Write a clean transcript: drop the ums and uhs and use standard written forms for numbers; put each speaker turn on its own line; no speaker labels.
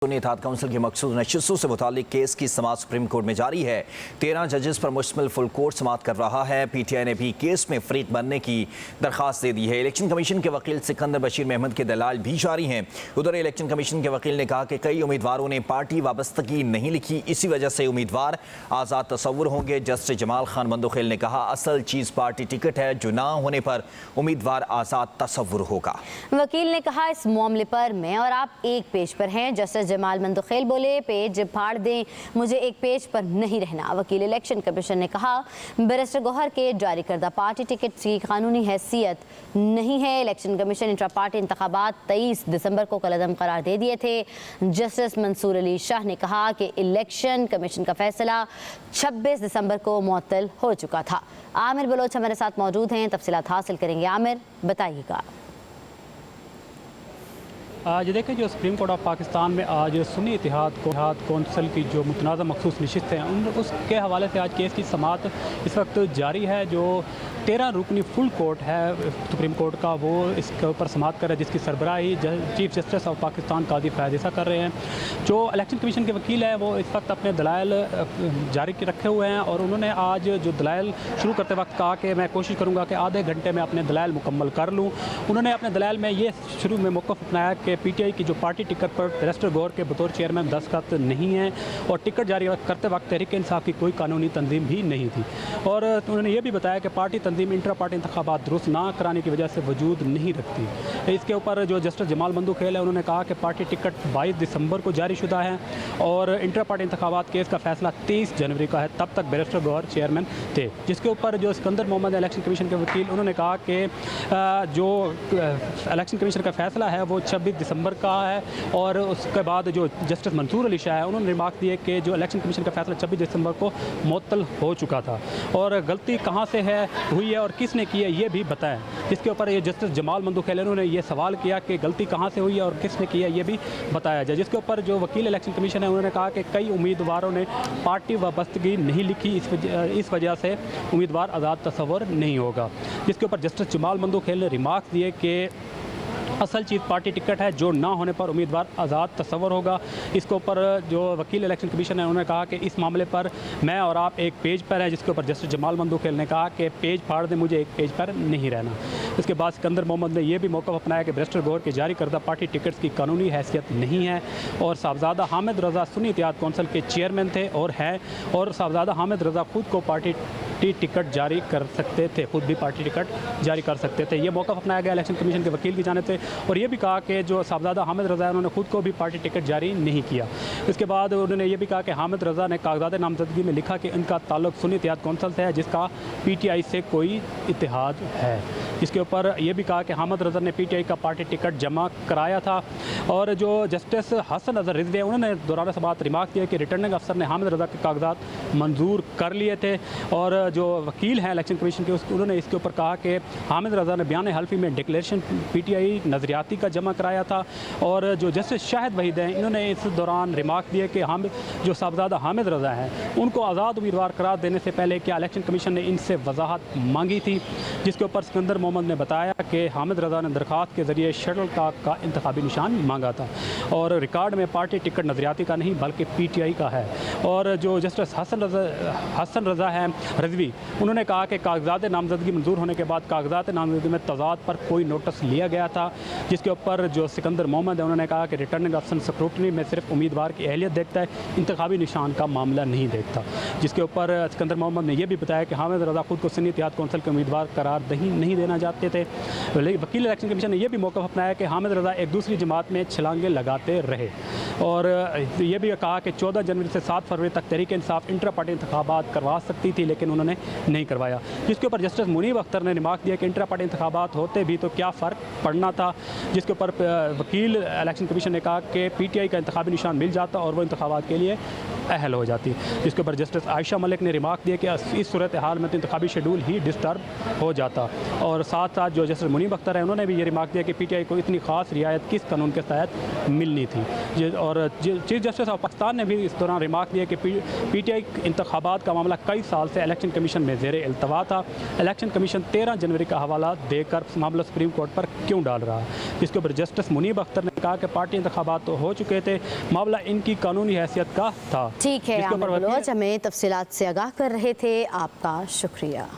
इत्तेहाद council की मखसूस नशिस्तों से मुतालिक केस की समाअत सुप्रीम कोर्ट में जारी है। 13 जजेस पर मुश्तमिल फुल कोर्ट समाअत कर रहा है। पीटीआई ने भी केस में फरीक बनने की दरख्वास्त दे दी है। इलेक्शन कमीशन के वकील सिकंदर बशीर महमद के दलाल भी जारी हैं। उधर इलेक्शन कमीशन के वकील ने कहा कि कई उम्मीदवारों ने पार्टी वाबस्तगी नहीं लिखी, इसी वजह से उम्मीदवार आज़ाद तस्वुर होंगे। जस्टिस जमाल खान मंदोखेल ने कहा असल चीज़ पार्टी टिकट है, जो ना होने पर उम्मीदवार आज़ाद तस्वुर होगा।
वकील ने कहा इस मामले पर मैं और आप एक पेज पर हैं। जस्टिस जमाल मंदोखेल बोले पेज फाड़ दें, मुझे एक पेज पर नहीं रहना। वकील इलेक्शन कमीशन ने कहा बैरिस्टर गौहर के जारी करदा पार्टी टिकट की कानूनी हैसियत नहीं है। इलेक्शन कमीशन इंट्रा पार्टी इंतखाबात 23 दिसंबर को कलअदम करार दे दिए थे। जस्टिस मंसूर अली शाह ने कहा कि इलेक्शन कमीशन का फैसला 26 दिसंबर को मुअत्तल हो चुका था। आमिर बलोच हमारे साथ मौजूद हैं, तफसीलात हासिल करेंगे। आमिर, बताइएगा।
आज देखें जो सुप्रीम कोर्ट ऑफ पाकिस्तान में आज सुन्नी इत्तेहाद कौंसिल की जो मुतनाज़ा मखसूस नशिस्त हैं उसके हवाले से आज केस की समाअत इस वक्त जारी है। जो 13 रुकनी फुल कोर्ट है सुप्रीम कोर्ट का, वो इसके ऊपर समाअत कर रहा है, जिसकी सरबराही चीफ जस्टिस ऑफ पाकिस्तान काजी फैज़ ईसा कर रहे हैं। जो इलेक्शन कमीशन के वकील हैं वो इस वक्त अपने दलाइल जारी रखे हुए हैं और उन्होंने आज जो दलाइल शुरू करते वक्त कहा कि मैं कोशिश करूँगा कि आधे घंटे में अपने दलाइल मुकम्मल कर लूँ। उन्होंने अपने दलाइल में ये शुरू में मौक़िफ़ अपनाया कि पीटीआई की जो पार्टी टिकट पर बैरिस्टर गौहर के बतौर चेयरमैन दस्तखत नहीं है और टिकट जारी करते वक्त तहरीक इंसाफ की कोई कानूनी तंजीम भी नहीं थी। और उन्होंने ये भी बताया कि पार्टी तंजीम इंट्रा पार्टी इंतखाबात दुरुस्त ना कराने की वजह से वजूद नहीं रखती। इसके ऊपर जो जस्टिस जमाल मंदोखेल है उन्होंने कहा कि पार्टी टिकट 22 दिसंबर को जारी शुदा है और इंट्रा पार्टी इंतखाबात केस का फैसला 23 जनवरी का है, तब तक बैरिस्टर गौहर चेयरमैन थे। जिसके ऊपर जो सिकंदर मोहम्मद इलेक्शन कमीशन के वकील उन्होंने कहा कि जो इलेक्शन कमीशन का फैसला है वो 26 दिसंबर का है और उसके बाद जो जस्टिस मंसूर अली शाह है उन्होंने रिमार्क दिए कि जो इलेक्शन कमीशन का फैसला 26 दिसंबर को मुअत्तल हो चुका था और गलती कहाँ से हुई है और किसने की है ये भी बताएं। जिसके ऊपर ये जस्टिस जमाल मंदोखेल ने ये सवाल किया कि गलती कहाँ से हुई है और किसने की है ये भी बताया जाए। जिसके ऊपर जो वकील इलेक्शन कमीशन है उन्होंने कहा कि कई उम्मीदवारों ने पार्टी वाबस्तगी नहीं लिखी, इस वजह से उम्मीदवार आज़ाद तस्वुर नहीं होगा। जिसके ऊपर जस्टिस जमाल मंदोखेल ने रिमार्क दिए कि असल चीज़ पार्टी टिकट है, जो ना होने पर उम्मीदवार आज़ाद तस्वुर होगा। इसके ऊपर जो वकील इलेक्शन कमीशन है उन्होंने कहा कि इस मामले पर मैं और आप एक पेज पर हैं। जिसके ऊपर जस्टिस जमाल मंदोखेल ने कहा कि पेज फाड़ दें, मुझे एक पेज पर नहीं रहना। इसके बाद सिकंदर मोहम्मद ने यह भी मौक़िफ़ अपनाया कि बैरिस्टर गौहर के जारी करदा पार्टी टिकट्स की कानूनी हैसियत नहीं है और साहबजादा हामिद रज़ा सुन्नी इत्तेहाद कौंसिल के चेयरमैन थे और हैं और साहबजादा हामिद रज़ा खुद को पार्टी टिकट जारी कर सकते थे, खुद भी पार्टी टिकट जारी कर सकते थे। ये मौक़िफ़ अपनाया गया इलेक्शन कमीशन के वकील की जानिब से और ये भी कहा कि जो साहबजादा हामिद रज़ा है उन्होंने खुद को भी पार्टी टिकट जारी नहीं किया। इसके बाद उन्होंने ये भी कहा कि हामिद रज़ा ने कागजात नामजदगी में लिखा कि इनका ताल्लुक सुन्नी इत्तेहाद कौंसिल से है, जिसका पीटीआई से कोई इत्तेहाद है। इसके ऊपर ये भी कहा कि हामिद रज़ा ने पीटीआई का पार्टी टिकट जमा कराया था और जो जस्टिस हसन अज़हर रिजवी है उन्होंने दौरान समाअत रिमार्क दिया कि रिटर्निंग अफसर ने हामिद रज़ा के कागजात मंजूर कर लिए थे और जो वकील हैं इलेक्शन कमीशन के उन्होंने इसके ऊपर कहा कि हामिद रज़ा ने बयान हल्फी में डिक्लेरेशन पीटीआई नज़रियाती का जमा कराया था और जो जस्टिस शाहिद वहीद हैं इन्होंने इस दौरान रिमार्क दिए कि जो साहबजादा हामिद रज़ा हैं उनको आज़ाद उम्मीदवार करार देने से पहले क्या इलेक्शन कमीशन ने इनसे वजाहत मांगी थी। जिसके ऊपर सिकंदर मोहम्मद ने बताया कि हामिद रज़ा ने दरख्वास्त के ज़रिए शटल कॉक का इंतखाबी निशान मांगा था और रिकॉर्ड में पार्टी टिकट नज़रियाती का नहीं बल्कि पीटीआई का है। और जो जस्टिस हसन रज़ा हैं रिजवी उन्होंने कहा कि कागजात नामजदगी मंजूर होने के बाद कागजात नामजदगी में तजाद पर कोई नोटिस लिया गया था। जिसके ऊपर जो सिकंदर मोहम्मद है उन्होंने कहा कि रिटर्निंग अफसर स्क्रूटनी में सिर्फ उम्मीदवार की अहलियत देखता है, इंतखाबी निशान का मामला नहीं देखता। जिसके ऊपर सिकंदर मोहम्मद ने यह भी बताया कि हामिद रज़ा खुद को सुन्नी इत्तेहाद कौंसिल के उम्मीदवार करार नहीं देना चाहते थे। वकील इलेक्शन कमीशन ने यह भी मौक़िफ़ अपनाया कि हामिद रज़ा एक दूसरी जमात में छलांगे लगाते रहे और यह भी कहा कि 14 जनवरी से 7 फरवरी तक तहरीक इंसाफ इंट्रा पार्टी इंतखाबात करवा सकती थी लेकिन उन्होंने नहीं करवाया। जिसके ऊपर जस्टिस मुनीब अख्तर ने रिमार्क दिया कि इंट्रा पार्टी इंतखाबात होते भी तो क्या फ़र्क पड़ना था। जिसके ऊपर वकील इलेक्शन कमीशन ने कहा कि पीटीआई का इंतखाबी निशान मिल जाता और वो इंतखाबात के लिए अहल हो जाती। जिसके ऊपर जस्टिस आयशा मलिक ने रिमार्क दिया कि इस सूरत हाल में तो इंतखाबी शेड्यूल ही डिस्टर्ब हो जाता और साथ साथ जो जस्टिस मुनीब अख्तर है उन्होंने भी ये रिमार्क दिया कि पीटीआई को इतनी ख़ास रियायत किस कानून के तहत मिलनी थी। और चीफ जस्टिस ऑफ पाकिस्तान ने भी इस दौरान रिमार्क दिया कि पीटीआई इंतखाबात का मामला कई साल से इलेक्शन कमीशन में ज़ेर इल्तवा था। इलेक्शन कमीशन 13 जनवरी का हवाला देकर मामला सुप्रीम कोर्ट पर क्यों डाल रहा है। जिसके ऊपर जस्टिस मुनीब अख्तर ने कहा कि पार्टी इंतखाबात तो हो चुके थे, मामला इनकी कानूनी हैसियत का था।
ठीक है,
जिसके ऊपर
आमिर बलोच हमें तफसीलात से आगाह कर रहे थे, आपका शुक्रिया।